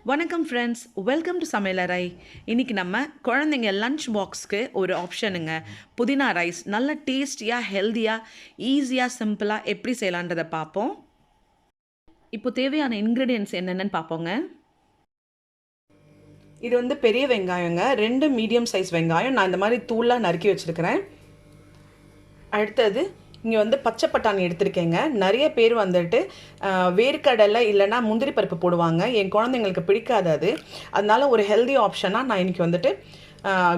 வணக்கம் friends, welcome to சமையலறை. இன்றைக்கி நம்ம குழந்தைங்க லன்ச் பாக்ஸ்க்கு ஒரு ஆப்ஷனுங்க. புதினா ரைஸ் நல்ல டேஸ்டியாக, ஹெல்த்தியாக, ஈஸியாக, சிம்பிளாக எப்படி செய்யலான்றதை பார்ப்போம். இப்போ தேவையான இன்க்ரீடியன்ட்ஸ் என்னென்னு பார்ப்போங்க. இது வந்து பெரிய வெங்காயங்க, 2 மீடியம் சைஸ் வெங்காயம் நான் இந்த மாதிரி தூளாக நறுக்கி வச்சுருக்கிறேன். அடுத்தது இங்கே வந்து பச்சை பட்டாணி எடுத்திருக்கேங்க. நிறைய பேர் வந்துட்டு வேர்க்கடலை இல்லைனா முந்திரி பருப்பு போடுவாங்க. என் குழந்தைங்களுக்கு பிடிக்காது அது. அதனால ஒரு ஹெல்தி ஆப்ஷனாக நான் இன்றைக்கி வந்துட்டு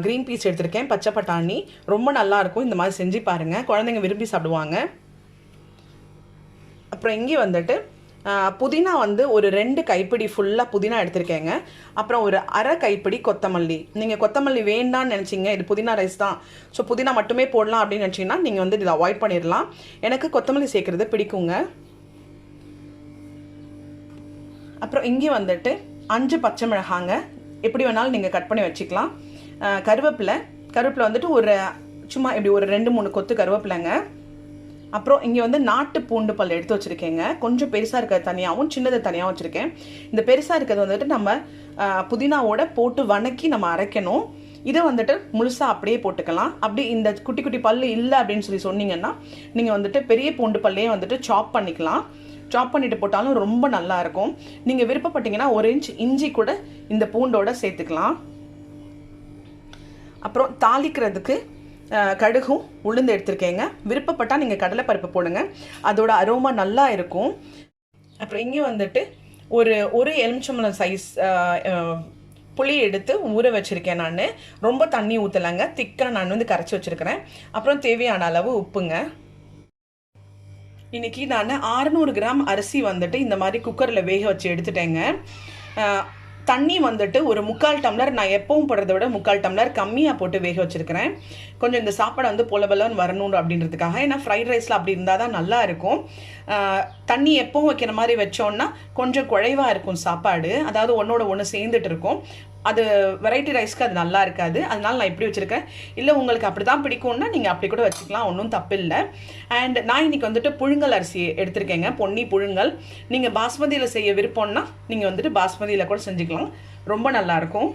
க்ரீன் பீஸ் எடுத்திருக்கேன். பச்சை பட்டாணி ரொம்ப நல்லாயிருக்கும். இந்த மாதிரி செஞ்சு பாருங்கள், குழந்தைங்க விரும்பி சாப்பிடுவாங்க. அப்புறம் இங்கே வந்துட்டு புதினா வந்து ஒரு 2 கைப்பிடி ஃபுல்லாக புதினா எடுத்திருக்கேங்க. அப்புறம் ஒரு அரை கைப்பிடி கொத்தமல்லி. நீங்கள் கொத்தமல்லி வேண்டான்னு நினச்சிங்க, இது புதினா ரைஸ் தான், ஸோ புதினா மட்டுமே போடலாம் அப்படின்னு நினச்சிங்கன்னா நீங்கள் வந்து இதை அவாய்ட் பண்ணிடலாம். எனக்கு கொத்தமல்லி சேர்க்குறது பிடிக்குங்க. அப்புறம் இங்கே வந்துட்டு 5 பச்சை மிளகாங்க, எப்படி வேணாலும் நீங்கள் கட் பண்ணி வச்சுக்கலாம். கருவேப்பிலை வந்துட்டு ஒரு சும்மா இப்படி ஒரு 2-3 கொத்து கருவேப்பிலைங்க. அப்புறம் இங்கே வந்து நாட்டு பூண்டு பல் எடுத்து வச்சுருக்கேங்க. கொஞ்சம் பெருசாக இருக்கிறது தனியாகவும் சின்னது தனியாகவும் வச்சுருக்கேன். இந்த பெருசாக இருக்கிறது வந்துட்டு நம்ம புதினாவோட போட்டு வணக்கி நம்ம அரைக்கணும். இதை வந்துட்டு முழுசாக அப்படியே போட்டுக்கலாம். அப்படி இந்த குட்டி குட்டி பல் இல்லை அப்படின்னு சொன்னீங்கன்னா நீங்கள் வந்துட்டு பெரிய பூண்டு பல்லையே வந்துட்டு சாப் பண்ணிக்கலாம். சாப் பண்ணிட்டு போட்டாலும் ரொம்ப நல்லாயிருக்கும். நீங்கள் விருப்பப்பட்டீங்கன்னா 1 இன்ச் இஞ்சி கூட இந்த பூண்டோட சேர்த்துக்கலாம். அப்புறம் தாளிக்கிறதுக்கு கடுகும் உளுந்து எடுத்துருக்கேங்க. விருப்பப்பட்டால் நீங்கள் கடலைப்பருப்பு போடுங்க, அதோட அரோமா நல்லா இருக்கும். அப்புறம் இங்கே வந்துட்டு ஒரு எலுமிச்சம்பழம் சைஸ் புளி எடுத்து ஊற வச்சுருக்கேன். நான் ரொம்ப தண்ணி ஊற்றலைங்க, திக்காக நான் வந்து கரைச்சி வச்சுருக்கிறேன். அப்புறம் தேவையான அளவு உப்புங்க. இன்றைக்கி நான் 600 கிராம் அரிசி வந்துட்டு இந்த மாதிரி குக்கரில் வேக வச்சு எடுத்துட்டேங்க. தண்ணி வந்துட்டு ஒரு 3/4 டம்ளர், நான் எப்பவும் போடுறத விட 3/4 டம்ளர் கம்மியாக போட்டு வேக வச்சுருக்கிறேன். கொஞ்சம் இந்த சாப்பாடை வந்து பொலபலன்னு வரணும் அப்படின்றதுக்காக. ஏன்னா ஃப்ரைட் ரைஸில் அப்படி இருந்தால் தான் நல்லா இருக்கும். தண்ணி எப்பவும் வைக்கிற மாதிரி வச்சோன்னா கொஞ்சம் குழைவாக இருக்கும் சாப்பாடு, அதாவது ஒன்றோட ஒன்று சேர்ந்துட்டு இருக்கும். அது வெரைட்டி ரைஸ்க்கு அது நல்லா இருக்காது. அதனால நான் இப்படி வச்சுருக்கேன். இல்லை உங்களுக்கு அப்படி தான் பிடிக்கும்னா நீங்கள் அப்படி கூட வச்சுக்கலாம், ஒன்றும் தப்பு இல்லை. அண்ட் நான் இன்றைக்கி வந்துட்டு புழுங்கல் அரிசி எடுத்திருக்கேங்க, பொன்னி புழுங்கல். நீங்கள் பாஸ்மதியில் செய்ய விருப்பம்னா நீங்கள் வந்துட்டு பாஸ்மதியில் கூட செஞ்சுக்கலாம், ரொம்ப நல்லாயிருக்கும்.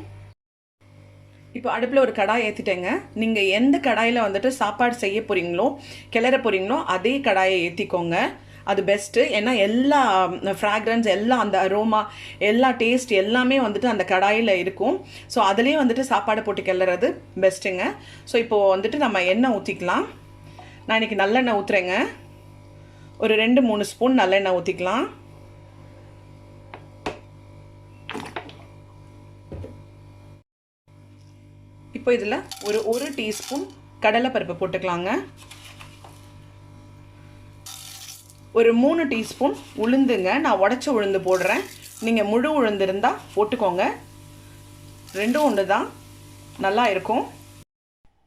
இப்போ அடுப்பில் ஒரு கடாய் ஏற்றிட்டேங்க. நீங்கள் எந்த கடாயில் வந்துட்டு சாப்பாடு செய்ய போகிறீங்களோ, கிளற போகிறீங்களோ அதே கடாயை ஏற்றிக்கோங்க, அது பெஸ்ட்டு. ஏன்னா எல்லா ஃப்ராக்ரன்ஸ், எல்லாம் அந்த அரோமா, எல்லா டேஸ்ட் எல்லாமே வந்துட்டு அந்த கடாயில் இருக்கும். ஸோ அதுலேயே வந்துட்டு சாப்பாடு போட்டு கிளறது பெஸ்ட்டுங்க. ஸோ இப்போது வந்துட்டு நம்ம எண்ணெய் ஊற்றிக்கலாம். நான் இன்றைக்கி நல்லெண்ணெய் ஊற்றுறேங்க. ஒரு 2-3 ஸ்பூன் நல்லெண்ணெய் ஊற்றிக்கலாம். இப்போ இதில் ஒரு டீஸ்பூன் கடலைப்பருப்பு போட்டுக்கலாங்க. ஒரு 3 டீஸ்பூன் உளுந்துங்க, நான் உடச்ச உளுந்து போடுறேன். நீங்கள் முழு உளுந்து இருந்தால் போட்டுக்கோங்க, ரெண்டும் ஒன்று தான், நல்லா இருக்கும்.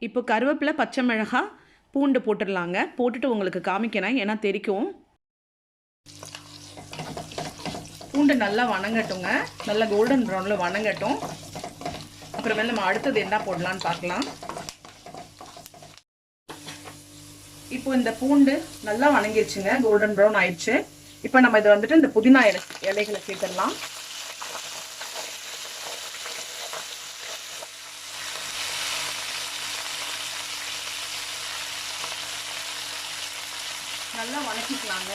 இப்போ கருவேப்பிலை, பச்சை மிளகாய், பூண்டு போட்டுடலாங்க. போட்டுட்டு உங்களுக்கு காமிக்கிறேன், ஏன்னா தெரிக்கும். பூண்டு நல்லா வணங்கட்டுங்க, நல்லா கோல்டன் ப்ரௌனில் வணங்கட்டும். அப்புறமேல நம்ம அடுத்தது என்ன போடலான்னு பார்க்கலாம். இப்போ இந்த பூண்டு நல்லா வணங்கிடுச்சுங்க, கோல்டன் ப்ரௌன் ஆயிடுச்சு. இப்போ நம்ம இதை வந்துட்டு இந்த புதினா இலைகளை சேர்த்துடலாம். நல்லா வணக்கிக்கலாங்க.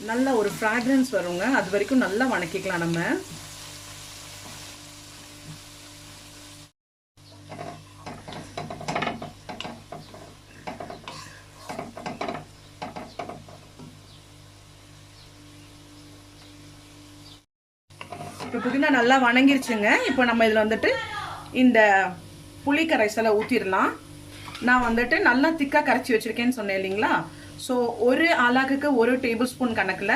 நல்ல ஒரு ஃப்ராக்ரன்ஸ் வருங்க, அது வரைக்கும் நல்லா வணக்கிக்கலாம் நம்ம. இப்போ புதினா நல்லா வணங்கிருச்சுங்க. இப்போ நம்ம இதில் வந்துட்டு இந்த புளி கரைசலை ஊற்றிடலாம். நான் வந்துட்டு நல்லா திக்காக கரைச்சி வச்சுருக்கேன்னு சொன்னேன் இல்லைங்களா. ஸோ ஒரு ஆளாக்குக்கு 1 டேபிள் ஸ்பூன் கணக்கில்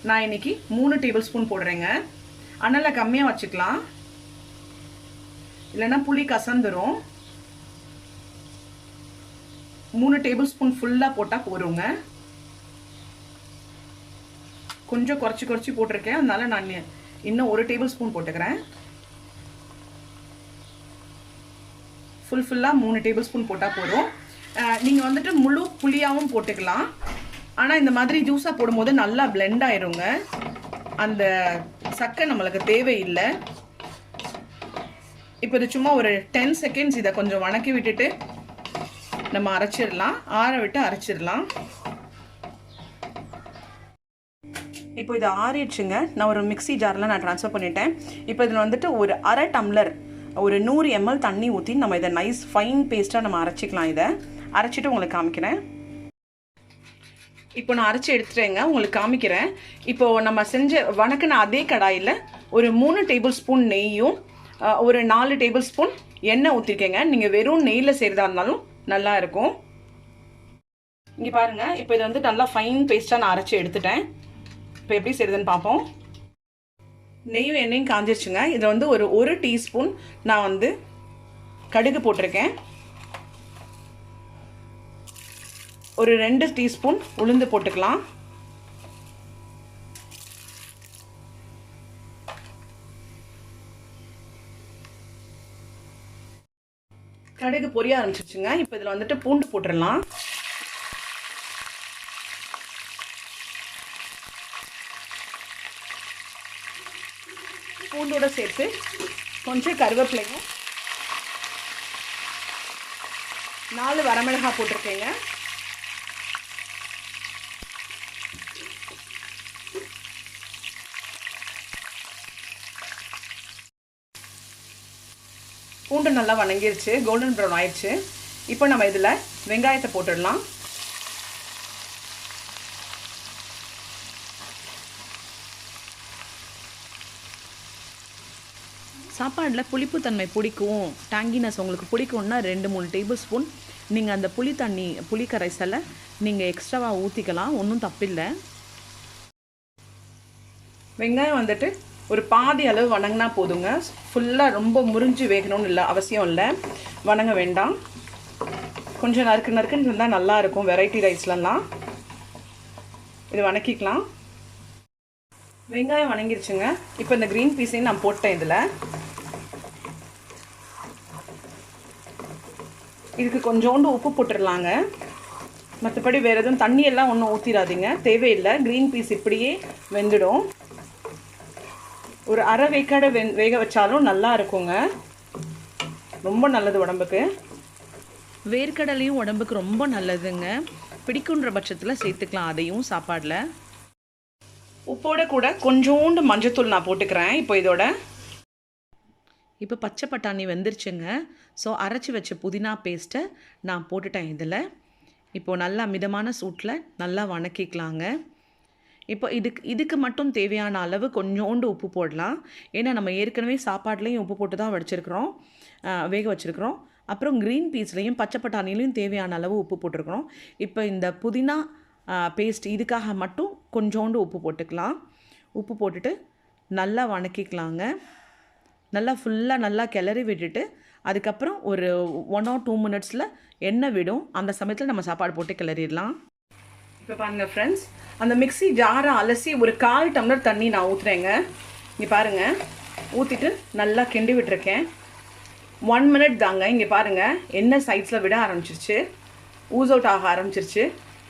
நான் இன்றைக்கி 3 டேபிள் ஸ்பூன் போடுறேங்க. அதனால் கம்மியாக வச்சுக்கலாம், இல்லைன்னா புளி கசந்துரும். 3 டேபிள் ஸ்பூன் ஃபுல்லாக போட்டால் போருங்க. கொஞ்சம் குறைச்சி போட்டிருக்கேன், அதனால நான் இன்னும் 1 டேபிள் ஸ்பூன் போட்டுக்கிறேன். ஃபுல்லாக 3 டேபிள் ஸ்பூன் போட்டால் போதும். நீங்கள் வந்துட்டு முழு புளியாகவும் போட்டுக்கலாம். ஆனால் இந்த மாதிரி ஜூஸாக போடும்போது நல்லா பிளெண்ட் ஆயிருங்க. அந்த சக்கை நம்மளுக்கு தேவையில்லை. இப்போ இது சும்மா ஒரு 10 செகண்ட்ஸ் இதை கொஞ்சம் வணக்கி விட்டுட்டு நம்ம அரைச்சிடலாம். ஆற விட்டு அரைச்சிடலாம். இப்போ இதை ஆறிடுச்சுங்க. நான் ஒரு மிக்சி ஜாரில் நான் ட்ரான்ஸ்ஃபர் பண்ணிட்டேன். இப்போ இதில் வந்துட்டு ஒரு அரை டம்ளர் ஒரு 100 ml தண்ணி ஊற்றி நம்ம இதை நைஸ் ஃபைன் பேஸ்ட்டாக நம்ம அரைச்சிக்கலாம். இதை அரைச்சிட்டு உங்களுக்கு காமிக்கிறேன். இப்போ நான் அரைச்சி எடுத்துட்டேங்க, உங்களுக்கு காமிக்கிறேன். இப்போது நம்ம செஞ்ச வணக்கின அதே கடாயில் ஒரு 3 டேபிள் ஸ்பூன் நெய்யும் ஒரு 4 டேபிள் ஸ்பூன் எண்ணெய் ஊற்றிருக்கேங்க. நீங்கள் வெறும் நெய்யில் செய்கிறதா இருந்தாலும் நல்லா இருக்கும். இங்கே பாருங்கள், இப்போ இதை வந்து நல்லா ஃபைன் பேஸ்ட்டாக நான் அரைச்சி எடுத்துட்டேன். இப்போ எப்படி செய்யுதுன்னு பார்ப்போம். நெய்யும் எண்ணெயும் காஞ்சிருச்சுங்க. இதில் வந்து ஒரு டீஸ்பூன் நான் வந்து கடுகு போட்டிருக்கேன். ஒரு 2 டீஸ்பூன் உளுந்து போட்டுக்கலாம். கடுகு பொரிய ஆரம்பிச்சிருச்சுங்க. இப்போ இதில் வந்துட்டு பூண்டு போட்டுடலாம். பூண்டோட சேர்த்து கொஞ்சம் கருவேப்பிலையும் 4 வரமிளகாய் போட்டிருக்கேங்க. பூண்டு நல்லா வணங்கிருச்சு, கோல்டன் ப்ரௌன் ஆயிடுச்சு. இப்போ நம்ம இதில் வெங்காயத்தை போட்டுடலாம். சாப்பாடில் புளிப்புத்தன்மை பிடிக்கும், டேங்கினஸ் உங்களுக்கு பிடிக்கும்னா 2-3 டேபிள் ஸ்பூன் நீங்கள் அந்த புளி கரைசலை நீங்கள் எக்ஸ்ட்ராவாக ஊற்றிக்கலாம், ஒன்றும் தப்பில்லை. வெங்காயம் வந்துட்டு ஒரு பாதி அளவு வணங்கினா போதுங்க. ஃபுல்லாக ரொம்ப முறிஞ்சு வேகணும்னு இல்லை, அவசியம் இல்லை, வணங்க வேண்டாம். கொஞ்சம் நறுக்குன்னு இருந்தால் நல்லாயிருக்கும் வெரைட்டி ரைஸ்லலாம். இது வணக்கிக்கலாம். வெங்காயம் வணங்கிருச்சுங்க. இப்போ இந்த க்ரீன் பீஸையும் நான் போட்டேன். இதில் இதுக்கு கொஞ்சோண்டு உப்பு போட்டுடலாங்க. மற்றபடி வேறு எதுவும் தண்ணியெல்லாம் ஒன்றும் ஊற்றிடாதீங்க, தேவையில்லை. க்ரீன் பீஸ் இப்படியே வெந்துடும். ஒரு அரை வேக்காடை வேக வச்சாலும் நல்லா இருக்குங்க, ரொம்ப நல்லது உடம்புக்கு. வேர்க்கடலையும் உடம்புக்கு ரொம்ப நல்லதுங்க. பிடிக்குன்ற பட்சத்தில் சேர்த்துக்கலாம் அதையும் சாப்பாடில். உப்போட கூட கொஞ்சோண்டு மஞ்சத்தூள் நான் போட்டுக்கிறேன். இப்போ பச்சை பட்டாணி வெந்துருச்சுங்க. ஸோ அரைச்சி வச்ச புதினா பேஸ்ட்டை நான் போட்டுட்டேன் இதில். இப்போது நல்லா மிதமான சூட்டில் நல்லா வணக்கிக்கலாங்க. இப்போ இதுக்கு மட்டும் தேவையான அளவு கொஞ்சோண்டு உப்பு போடலாம். ஏன்னா நம்ம ஏற்கனவே சாப்பாட்லேயும் உப்பு போட்டு தான் வேக வச்சுருக்கிறோம். அப்புறம் க்ரீன் பீஸ்லேயும் பச்சை பட்டாணிலையும் தேவையான அளவு உப்பு போட்டிருக்கிறோம். இப்போ இந்த புதினா பேஸ்ட் இதுக்காக மட்டும் கொஞ்சோண்டு உப்பு போட்டுக்கலாம். உப்பு போட்டுட்டு நல்லா வணக்கிக்கலாங்க. நல்லா ஃபுல்லாக நல்லா கிளறி விட்டுட்டு அதுக்கப்புறம் ஒரு 1 or 2 மினிட்ஸில் எண்ணெய் விடும். அந்த சமயத்தில் நம்ம சாப்பாடு போட்டு கிளறிடலாம். இப்போ பாருங்கள் ஃப்ரெண்ட்ஸ், அந்த மிக்ஸி ஜாரை அலசி ஒரு 1/4 டம்ளர் தண்ணி நான் ஊற்றுறேங்க. இங்கே பாருங்கள், ஊற்றிட்டு நல்லா கிண்டி விட்டுருக்கேன். 1 மினிட் தாங்க. இங்கே பாருங்கள், எண்ணெய் சைட்ஸில் விட ஆரம்பிச்சிருச்சு, ஊஸ் அவுட் ஆக ஆரம்பிச்சிருச்சு.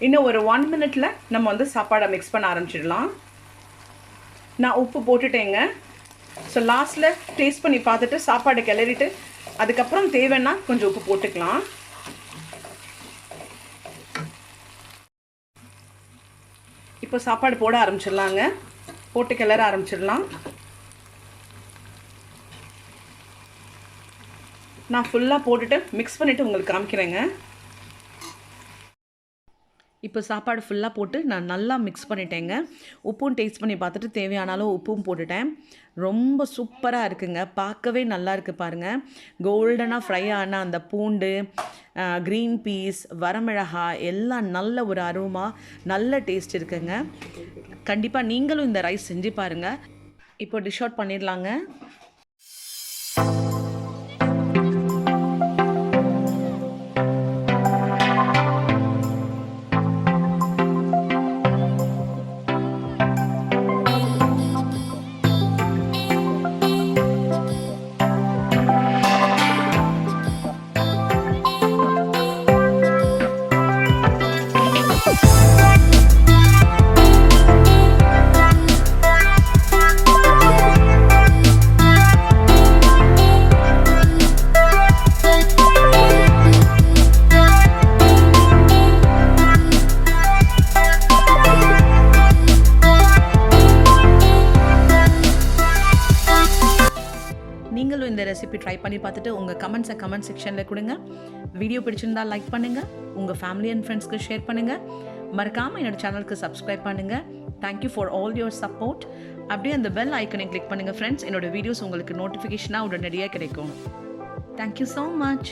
இன்னும் ஒரு 1 மினிட்டில் நம்ம வந்து சாப்பாடை மிக்ஸ் பண்ண ஆரம்பிச்சிடலாம். நான் உப்பு போட்டுட்டேங்க. ஸோ லாஸ்ட்டில் டேஸ்ட் பண்ணி பார்த்துட்டு சாப்பாடு கிளறிட்டு அதுக்கப்புறம் தேவைன்னா கொஞ்சம் உப்பு போட்டுக்கலாம். இப்போ சாப்பாடு போட ஆரம்பிச்சிடலாங்க. போட்டு கிளற ஆரம்பிச்சிடலாம். நான் ஃபுல்லாக போட்டுட்டு மிக்ஸ் பண்ணிவிட்டு உங்களுக்கு காமிக்கிறேங்க. இப்போ சாப்பாடு ஃபுல்லாக போட்டு நான் நல்லா மிக்ஸ் பண்ணிட்டேங்க. உப்பும் டேஸ்ட் பண்ணி பார்த்துட்டு தேவையானாலும் உப்பும் போட்டுட்டேன். ரொம்ப சூப்பராக இருக்குங்க, பார்க்கவே நல்லா இருக்குது பாருங்கள். கோல்டனாக ஃப்ரை ஆன அந்த பூண்டு, க்ரீன் பீஸ், வரமிளகாய் எல்லாம் நல்ல ஒரு அரோமா, நல்ல டேஸ்ட் இருக்குங்க. கண்டிப்பாக நீங்களும் இந்த ரைஸ் செஞ்சு பாருங்கள். இப்போ டிஷ் அவுட் பண்ணிடலாங்க. ரெசிபி ட்ரை பண்ணி பார்த்துட்டு உங்கள் கமெண்ட் செக்ஷனில் கொடுங்க. வீடியோ பிடிச்சிருந்தால் லைக் பண்ணுங்கள், உங்கள் ஃபேமிலி அண்ட் ஃப்ரெண்ட்ஸ்க்கு ஷேர் பண்ணுங்கள். மறக்காமல் என்னோடய சேனலுக்கு சப்ஸ்கிரைப் பண்ணுங்கள். Thank you for all your support. அப்படியே அந்த பெல் ஐக்கனை கிளிக் பண்ணுங்கள் ஃப்ரெண்ட்ஸ். என்னோடய வீடியோஸ் உங்களுக்கு நோட்டிஃபிகேஷனாக உடனடியாக கிடைக்கும். Thank you so much.